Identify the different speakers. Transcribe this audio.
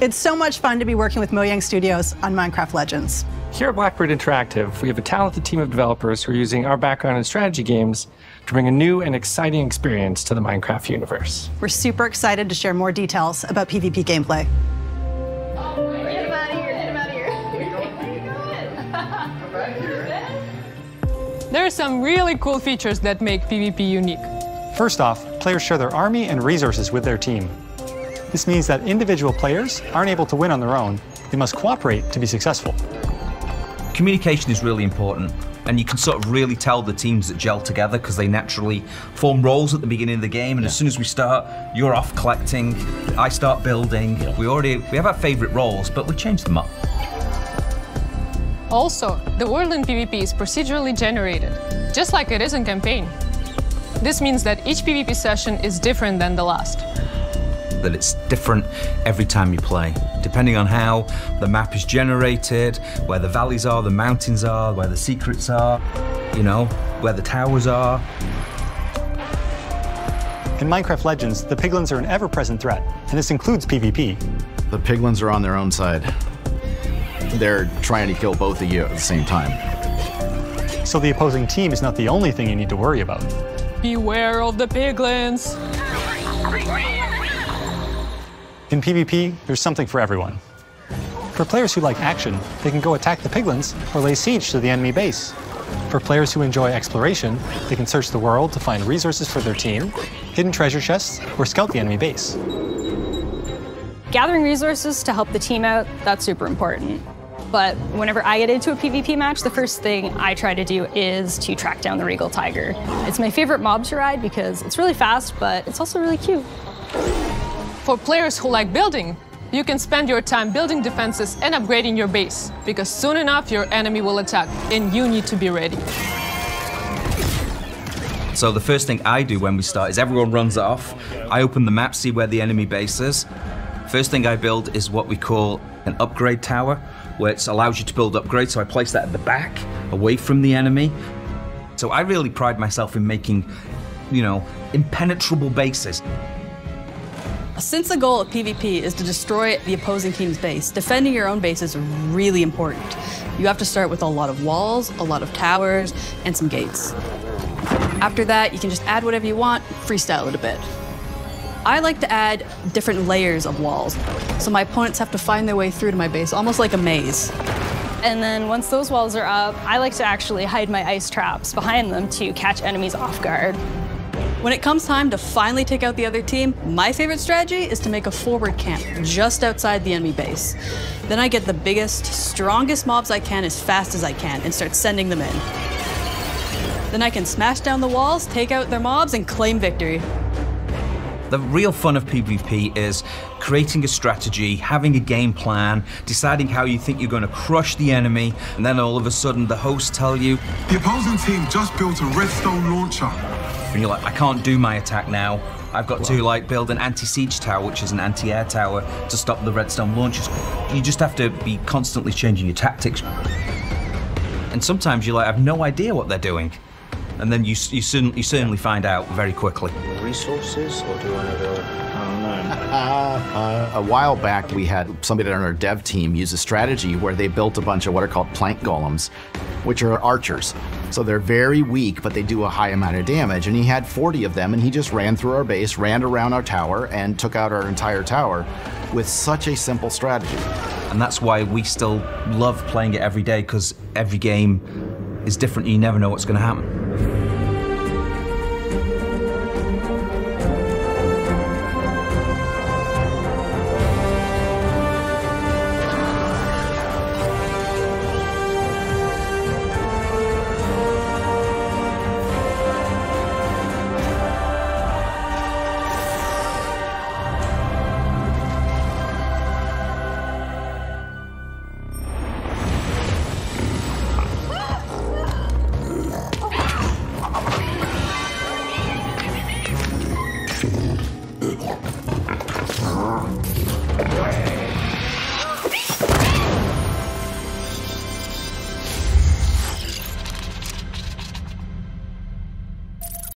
Speaker 1: It's so much fun to be working with Mojang Studios on Minecraft Legends.
Speaker 2: Here at Blackbird Interactive, we have a talented team of developers who are using our background in strategy games to bring a new and exciting experience to the Minecraft universe.
Speaker 1: We're super excited to share more details about PvP gameplay.
Speaker 3: Get him out of here, get him out of here.
Speaker 4: There are some really cool features that make PvP unique.
Speaker 5: First off, players share their army and resources with their team. This means that individual players aren't able to win on their own. They must cooperate to be successful.
Speaker 6: Communication is really important, and you can sort of really tell the teams that gel together because they naturally form roles at the beginning of the game, and as soon as we start, you're off collecting, I start building. We have our favorite roles, but we change them up.
Speaker 4: Also, the world in PvP is procedurally generated, just like it is in campaign. This means that each PvP session is different than the last.
Speaker 6: That it's different every time you play, depending on how the map is generated, where the valleys are, the mountains are, where the secrets are, you know, where the towers are.
Speaker 5: In Minecraft Legends, the piglins are an ever-present threat, and this includes PvP.
Speaker 7: The piglins are on their own side. They're trying to kill both of you at the same time.
Speaker 5: So the opposing team is not the only thing you need to worry about.
Speaker 4: Beware of the piglins!
Speaker 5: In PvP, there's something for everyone. For players who like action, they can go attack the piglins or lay siege to the enemy base. For players who enjoy exploration, they can search the world to find resources for their team, hidden treasure chests, or scout the enemy base.
Speaker 8: Gathering resources to help the team out, that's super important. But whenever I get into a PvP match, the first thing I try to do is to track down the Regal Tiger. It's my favorite mob to ride because it's really fast, but it's also really cute.
Speaker 4: For players who like building, you can spend your time building defenses and upgrading your base, because soon enough your enemy will attack, and you need to be ready.
Speaker 6: So the first thing I do when we start is everyone runs off. I open the map, see where the enemy base is. First thing I build is what we call an upgrade tower, where it allows you to build upgrades, so I place that at the back, away from the enemy. So I really pride myself in making, you know, impenetrable bases.
Speaker 9: Since the goal of PvP is to destroy the opposing team's base, defending your own base is really important. You have to start with a lot of walls, a lot of towers, and some gates. After that, you can just add whatever you want, freestyle it a bit. I like to add different layers of walls, so my opponents have to find their way through to my base, almost like a maze.
Speaker 8: And then once those walls are up, I like to actually hide my ice traps behind them to catch enemies off guard.
Speaker 9: When it comes time to finally take out the other team, my favorite strategy is to make a forward camp just outside the enemy base. Then I get the biggest, strongest mobs I can as fast as I can and start sending them in. Then I can smash down the walls, take out their mobs, and claim victory.
Speaker 6: The real fun of PvP is creating a strategy, having a game plan, deciding how you think you're going to crush the enemy, and then all of a sudden the hosts tell you,
Speaker 10: the opposing team just built a redstone launcher.
Speaker 6: And you're like, I can't do my attack now. I've got to like build an anti-siege tower, which is an anti-air tower, to stop the redstone launchers. You just have to be constantly changing your tactics. And sometimes you're like, I have no idea what they're doing. And then you certainly find out very quickly.
Speaker 11: Resources, or do you want to go?
Speaker 7: A while back, we had somebody on our dev team use a strategy where they built a bunch of what are called plank golems, which are archers. So they're very weak, but they do a high amount of damage. And he had 40 of them, and he just ran through our base, ran around our tower, and took out our entire tower with such a simple strategy.
Speaker 6: And that's why we still love playing it every day, because every game is different. You never know what's going to happen.